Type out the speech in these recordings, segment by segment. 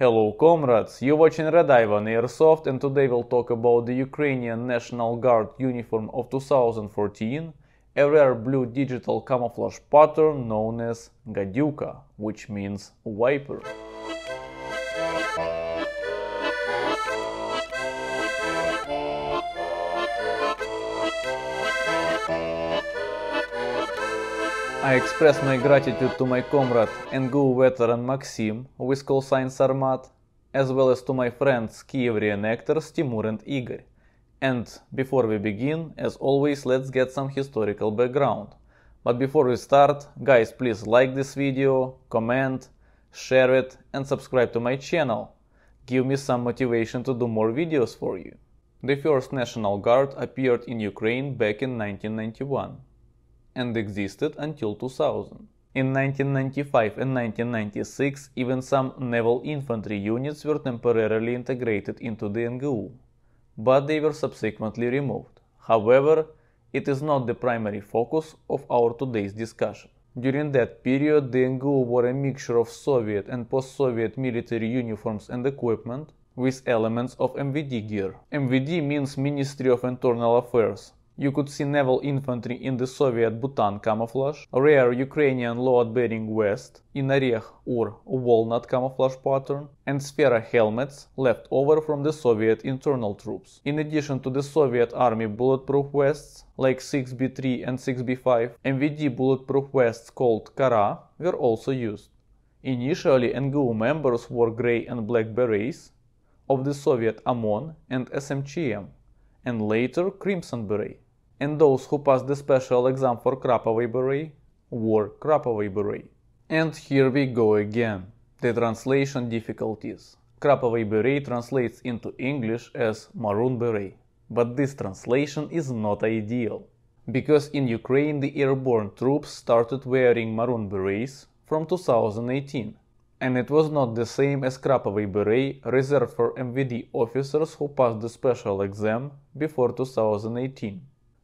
Hello comrades, you're watching RedIvanAirsoft, and today we'll talk about the Ukrainian National Guard uniform of 2014, a rare blue digital camouflage pattern known as Gaduka, which means viper. I express my gratitude to my comrade NGU veteran Maxim with call sign Sarmat, as well as to my friends Kiev reenactors Timur and Igor. And before we begin, as always, let's get some historical background. But before we start, guys, please like this video, comment, share it and subscribe to my channel. Give me some motivation to do more videos for you. The first National Guard appeared in Ukraine back in 1991. And existed until 2000. In 1995 and 1996, even some naval infantry units were temporarily integrated into the NGU, but they were subsequently removed. However, it is not the primary focus of our today's discussion. During that period, the NGU wore a mixture of Soviet and post-Soviet military uniforms and equipment with elements of MVD gear. MVD means Ministry of Internal Affairs. You could see naval infantry in the Soviet Bhutan camouflage, rare Ukrainian load-bearing vest in orech or walnut camouflage pattern, and Sphera helmets left over from the Soviet internal troops. In addition to the Soviet Army bulletproof vests like 6B3 and 6B5, MVD bulletproof vests called Kara were also used. Initially, NGU members wore grey and black berets of the Soviet OMON and SMCM, and later crimson beret. And those who passed the special exam for Krapovy beret wore Krapovy beret. And here we go again. The translation difficulties. Krapovy beret translates into English as maroon beret. But this translation is not ideal. Because in Ukraine the airborne troops started wearing maroon berets from 2018. And it was not the same as Krapovy beret reserved for MVD officers who passed the special exam before 2018.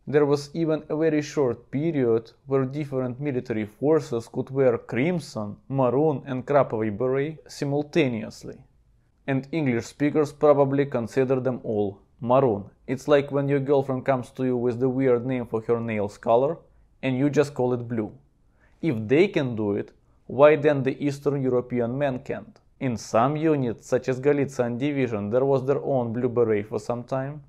There was even a very short period where different military forces could wear crimson, maroon and Krapovy beret simultaneously. And English speakers probably consider them all maroon. It's like when your girlfriend comes to you with the weird name for her nails color and you just call it blue. If they can do it, why then the Eastern European men can't? In some units, such as Galician Division, there was their own blue beret for some time.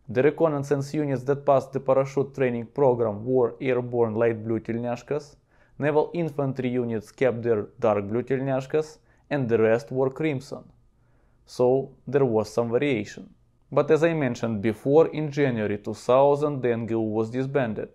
The reconnaissance units that passed the parachute training program wore airborne light blue tельняшkas, naval infantry units kept their dark blue tельняшkas, and the rest wore crimson. So there was some variation. But as I mentioned before, in January 2000 the NGU was disbanded.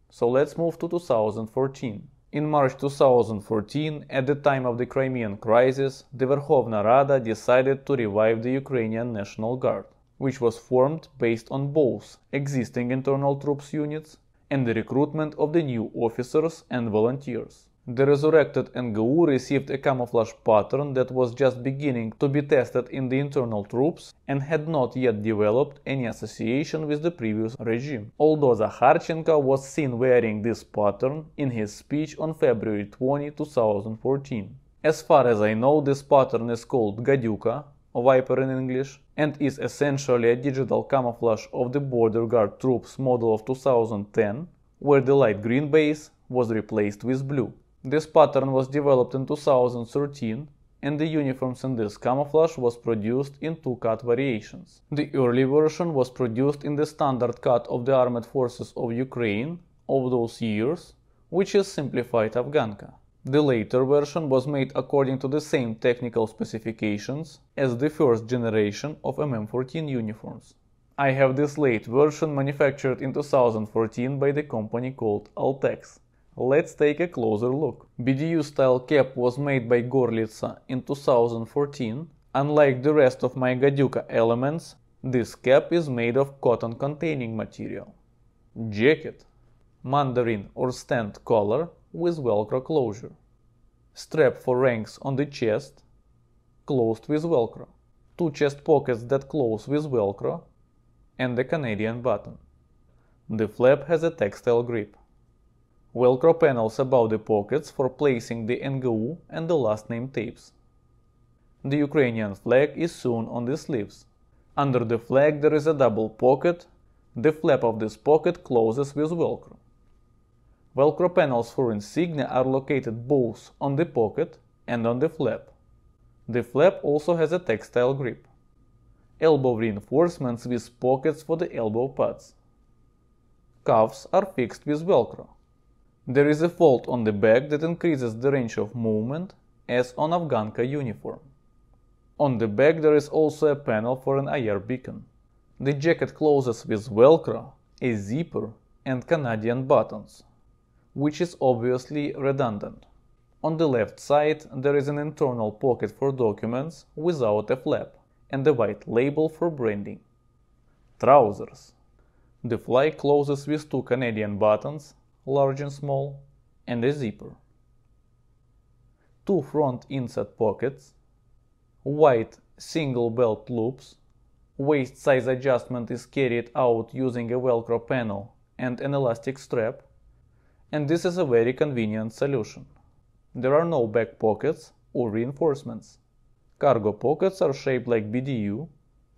So let's move to 2014. In March 2014, at the time of the Crimean crisis, the Verkhovna Rada decided to revive the Ukrainian National Guard, which was formed based on both existing internal troops units and the recruitment of the new officers and volunteers. The resurrected NGU received a camouflage pattern that was just beginning to be tested in the internal troops and had not yet developed any association with the previous regime, although Zakharchenko was seen wearing this pattern in his speech on February 20, 2014. As far as I know, this pattern is called Gaduka, viper in English, and is essentially a digital camouflage of the Border Guard troops model of 2010, where the light green base was replaced with blue. This pattern was developed in 2013, and the uniforms in this camouflage was produced in two cut variations. The early version was produced in the standard cut of the Armed Forces of Ukraine of those years, which is simplified Afghanka. The later version was made according to the same technical specifications as the first generation of MM14 uniforms. I have this late version manufactured in 2014 by the company called Altex. Let's take a closer look. BDU style cap was made by Gorlitsa in 2014. Unlike the rest of my Gaduka elements, this cap is made of cotton containing material. Jacket. Mandarin or stand collar with velcro closure. Strap for ranks on the chest, closed with velcro. Two chest pockets that close with velcro, and the Canadian button. The flap has a textile grip. Velcro panels above the pockets for placing the NGU and the last name tapes. The Ukrainian flag is sewn on the sleeves. Under the flag there is a double pocket. The flap of this pocket closes with Velcro. Velcro panels for insignia are located both on the pocket and on the flap. The flap also has a textile grip. Elbow reinforcements with pockets for the elbow pads. Cuffs are fixed with Velcro. There is a fold on the back that increases the range of movement, as on Afghanka uniform. On the back there is also a panel for an IR beacon. The jacket closes with Velcro, a zipper, and Canadian buttons, which is obviously redundant. On the left side there is an internal pocket for documents without a flap, and a white label for branding. Trousers. The fly closes with two Canadian buttons, large and small, and a zipper. Two front inside pockets, white single belt loops, waist size adjustment is carried out using a Velcro panel and an elastic strap, and this is a very convenient solution. There are no back pockets or reinforcements. Cargo pockets are shaped like BDU,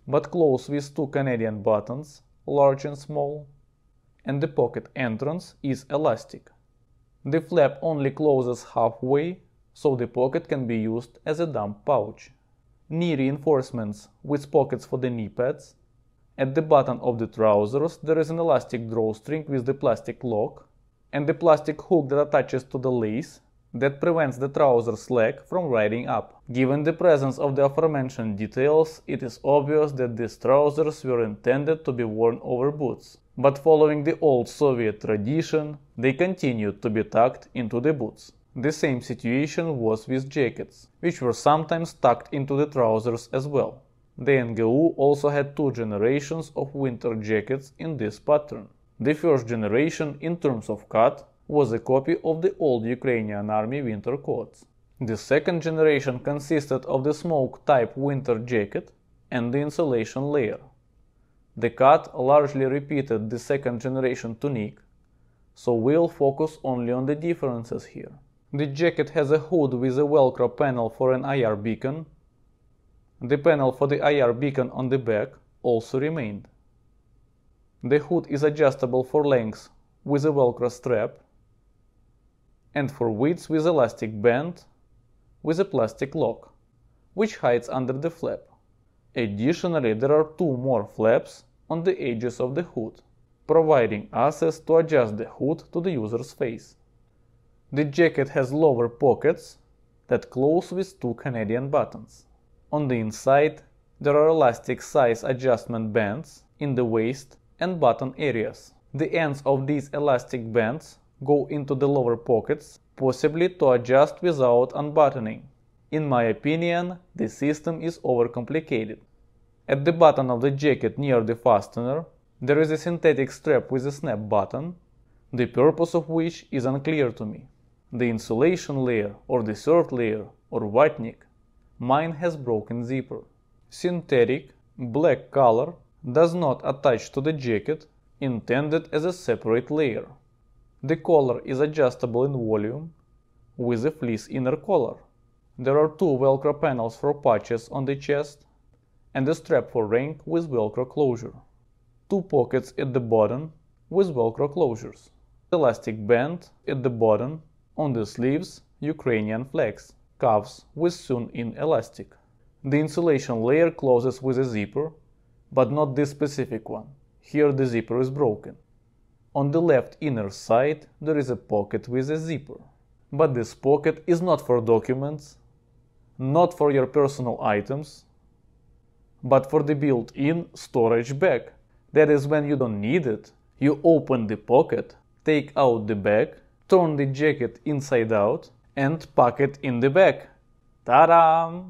but close with two Canadian buttons, large and small, and the pocket entrance is elastic. The flap only closes halfway, so the pocket can be used as a dump pouch. Knee reinforcements with pockets for the knee pads. At the bottom of the trousers there is an elastic drawstring with the plastic lock, and the plastic hook that attaches to the lace that prevents the trouser slack from riding up. Given the presence of the aforementioned details, it is obvious that these trousers were intended to be worn over boots, but following the old Soviet tradition, they continued to be tucked into the boots. The same situation was with jackets, which were sometimes tucked into the trousers as well. The NGU also had two generations of winter jackets in this pattern. The first generation, in terms of cut, was a copy of the old Ukrainian Army winter coats. The second generation consisted of the smoke-type winter jacket and the insulation layer. The cut largely repeated the second generation tunic, so we'll focus only on the differences here. The jacket has a hood with a Velcro panel for an IR beacon. The panel for the IR beacon on the back also remained. The hood is adjustable for length with a Velcro strap, and for width with elastic band with a plastic lock, which hides under the flap. Additionally, there are two more flaps on the edges of the hood, providing access to adjust the hood to the user's face. The jacket has lower pockets that close with two Canadian buttons. On the inside, there are elastic size adjustment bands in the waist and button areas. The ends of these elastic bands go into the lower pockets, possibly to adjust without unbuttoning. In my opinion, the system is overcomplicated. At the bottom of the jacket near the fastener, there is a synthetic strap with a snap button, the purpose of which is unclear to me. The insulation layer or the third layer or vatnik, mine has broken zipper. Synthetic, black color does not attach to the jacket, intended as a separate layer. The collar is adjustable in volume with a fleece inner collar. There are two Velcro panels for patches on the chest and a strap for rank with Velcro closure. Two pockets at the bottom with Velcro closures. Elastic band at the bottom, on the sleeves Ukrainian flags, cuffs with sewn-in elastic. The insulation layer closes with a zipper, but not this specific one. Here the zipper is broken. On the left inner side there is a pocket with a zipper. But this pocket is not for documents, not for your personal items, but for the built-in storage bag. That is, when you don't need it, you open the pocket, take out the bag, turn the jacket inside out, and pack it in the bag. Ta-da!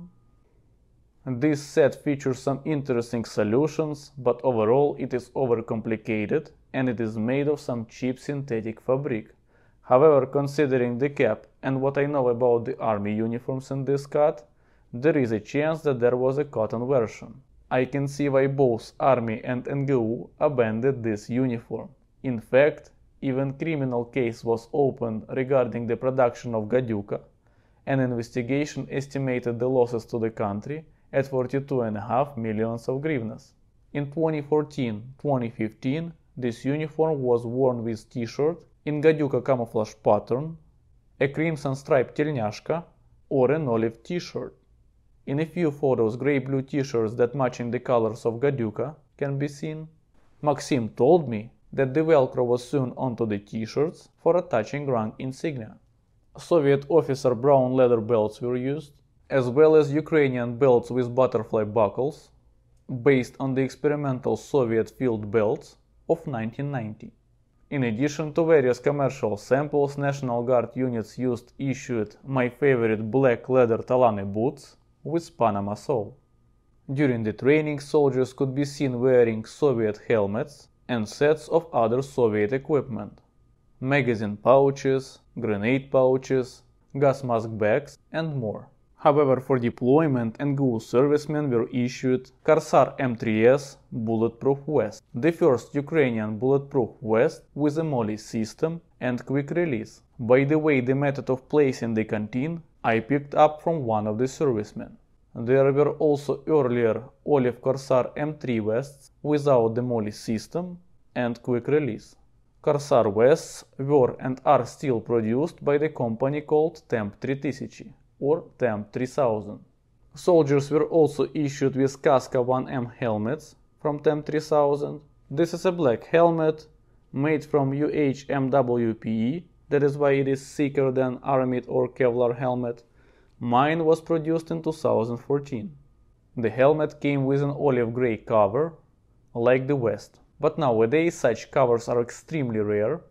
This set features some interesting solutions, but overall it is overcomplicated and it is made of some cheap synthetic fabric. However, considering the cap and what I know about the army uniforms in this cut, there is a chance that there was a cotton version. I can see why both army and NGU abandoned this uniform. In fact, even criminal case was opened regarding the production of Gaduka, An investigation estimated the losses to the country at 42.5 millions of hryvnias. In 2014-2015, this uniform was worn with t-shirt in Gaduka Camouflage pattern, a crimson striped tельняшка, or an olive t-shirt. In a few photos, grey-blue t-shirts that matching the colors of Gaduka can be seen. Maxim told me that the velcro was sewn onto the t-shirts for attaching rank insignia. Soviet officer brown leather belts were used, as well as Ukrainian belts with butterfly buckles, based on the experimental Soviet field belts of 1990. In addition to various commercial samples, National Guard units issued my favorite black leather Talane boots with Panama sole. During the training, soldiers could be seen wearing Soviet helmets and sets of other Soviet equipment: magazine pouches, grenade pouches, gas mask bags, and more. However, for deployment, NGU servicemen were issued Korsar M3S bulletproof vest, the first Ukrainian bulletproof vest with a MOLLE system and quick release. By the way, the method of placing the canteen I picked up from one of the servicemen. There were also earlier olive Korsar M3 vests without the MOLLE system and quick release. Korsar vests were and are still produced by the company called Temp 3000 or Temp 3000. Soldiers were also issued with Kaska 1M helmets from Temp 3000. This is a black helmet made from UHMWPE, that is why it is thicker than aramid or Kevlar helmet. Mine was produced in 2014. The helmet came with an olive grey cover, like the vest. But nowadays such covers are extremely rare,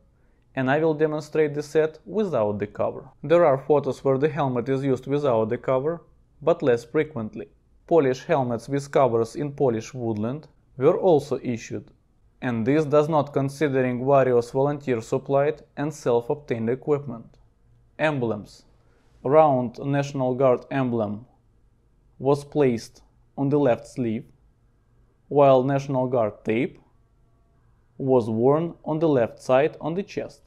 and I will demonstrate the set without the cover. There are photos where the helmet is used without the cover, but less frequently. Polish helmets with covers in Polish woodland were also issued, and this does not considering various volunteer-supplied and self-obtained equipment. Emblems. Round National Guard emblem was placed on the left sleeve, while National Guard tape was worn on the left side on the chest.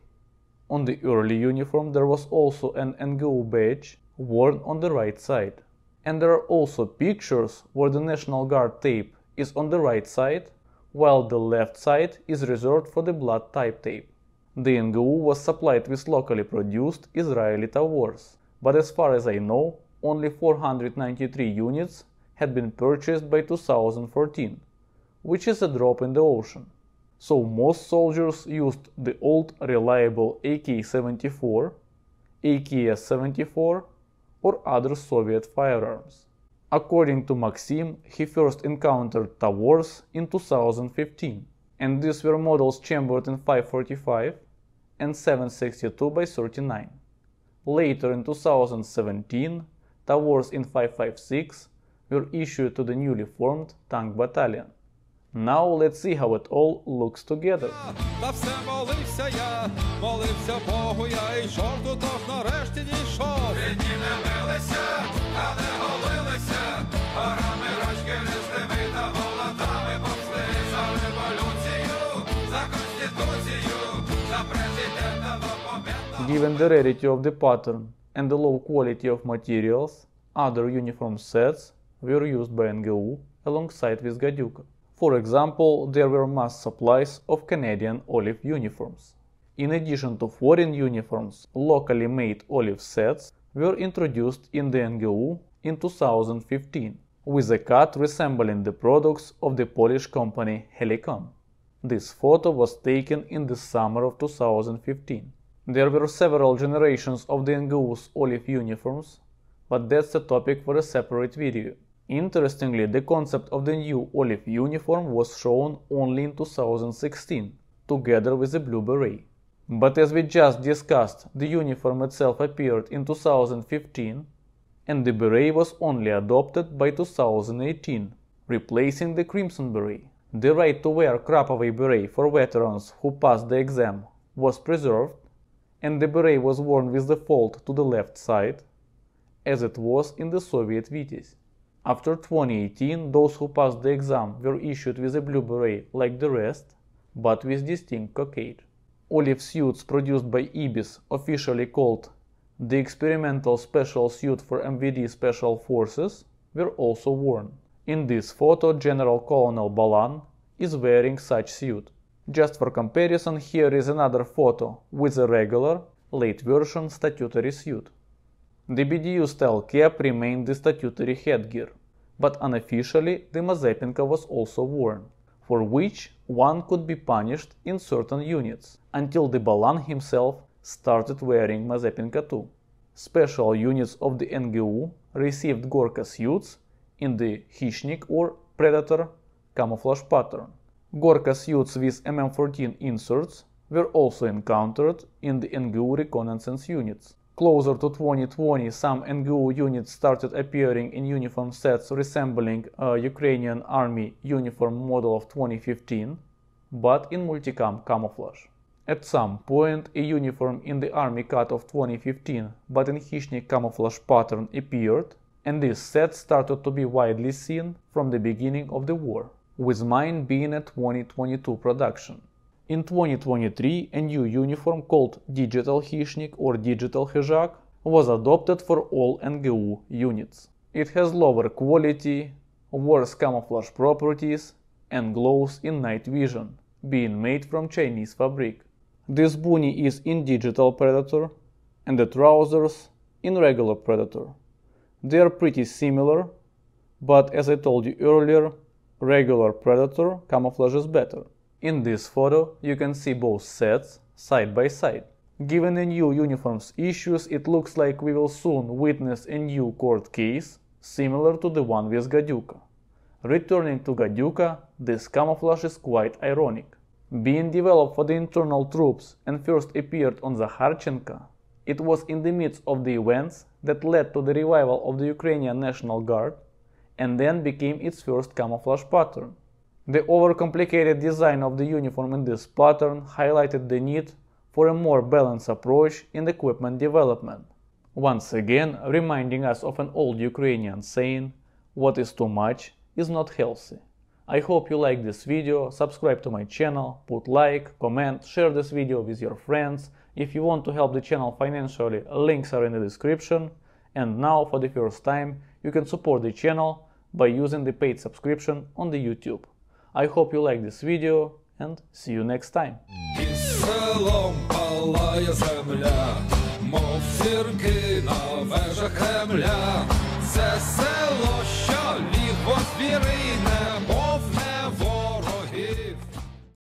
On the early uniform there was also an NGU badge worn on the right side. And there are also pictures where the National Guard tape is on the right side, while the left side is reserved for the blood type tape. The NGU was supplied with locally produced Israeli Tavors, but as far as I know, only 493 units had been purchased by 2014, which is a drop in the ocean. So most soldiers used the old reliable AK-74, AKS-74 or other Soviet firearms. According to Maxim, he first encountered Tavors in 2015, and these were models chambered in 545 and 7.62x39. Later in 2017, Tavors in 5.56 were issued to the newly formed tank battalion. Now let's see how it all looks together. Given the rarity of the pattern and the low quality of materials, other uniform sets were used by NGU alongside with Gaduka. For example, there were mass supplies of Canadian olive uniforms. In addition to foreign uniforms, locally made olive sets were introduced in the NGU in 2015, with a cut resembling the products of the Polish company Helicon. This photo was taken in the summer of 2015. There were several generations of the NGU's olive uniforms, but that's a topic for a separate video. Interestingly, the concept of the new olive uniform was shown only in 2016, together with the blue beret. But as we just discussed, the uniform itself appeared in 2015, and the beret was only adopted by 2018, replacing the crimson beret. The right to wear Krapovy beret for veterans who passed the exam was preserved, and the beret was worn with the fold to the left side, as it was in the Soviet Vitis. After 2018, those who passed the exam were issued with a blue beret like the rest, but with distinct cockade. Olive suits produced by Ibis, officially called The experimental special suit for MVD Special Forces were also worn. In this photo, General Colonel Balan is wearing such suit. Just for comparison, here is another photo with a regular, late version statutory suit. The BDU style cap remained the statutory headgear, but unofficially the Mazepinka was also worn, for which one could be punished in certain units, until the Balan himself started wearing Mazepinka too. Special units of the NGU received Gorka suits in the Khishnik or Predator camouflage pattern. Gorka suits with MM14 inserts were also encountered in the NGU reconnaissance units. Closer to 2020, some NGU units started appearing in uniform sets resembling a Ukrainian Army uniform model of 2015, but in multicam camouflage. At some point, a uniform in the Army cut of 2015, but in Khishnik camouflage pattern appeared, and this set started to be widely seen from the beginning of the war, with mine being a 2022 production. In 2023, a new uniform called Digital Khishnik or Digital Khizak was adopted for all NGU units. It has lower quality, worse camouflage properties, and glows in night vision, being made from Chinese fabric. This boonie is in Digital Predator and the trousers in regular Predator. They are pretty similar, but as I told you earlier, regular Predator camouflage is better. In this photo, you can see both sets side by side. Given the new uniforms issues, it looks like we will soon witness a new court case similar to the one with Gaduka. Returning to Gaduka, this camouflage is quite ironic. Being developed for the internal troops and first appeared on the Kharchenka, it was in the midst of the events that led to the revival of the Ukrainian National Guard and then became its first camouflage pattern. The overcomplicated design of the uniform in this pattern highlighted the need for a more balanced approach in equipment development, once again reminding us of an old Ukrainian saying, "What is too much is not healthy." I hope you like this video, subscribe to my channel, put like, comment, share this video with your friends. If you want to help the channel financially, links are in the description. And now, for the first time, you can support the channel by using the paid subscription on the YouTube. I hope you like this video and see you next time. Це село, що ліг звірине.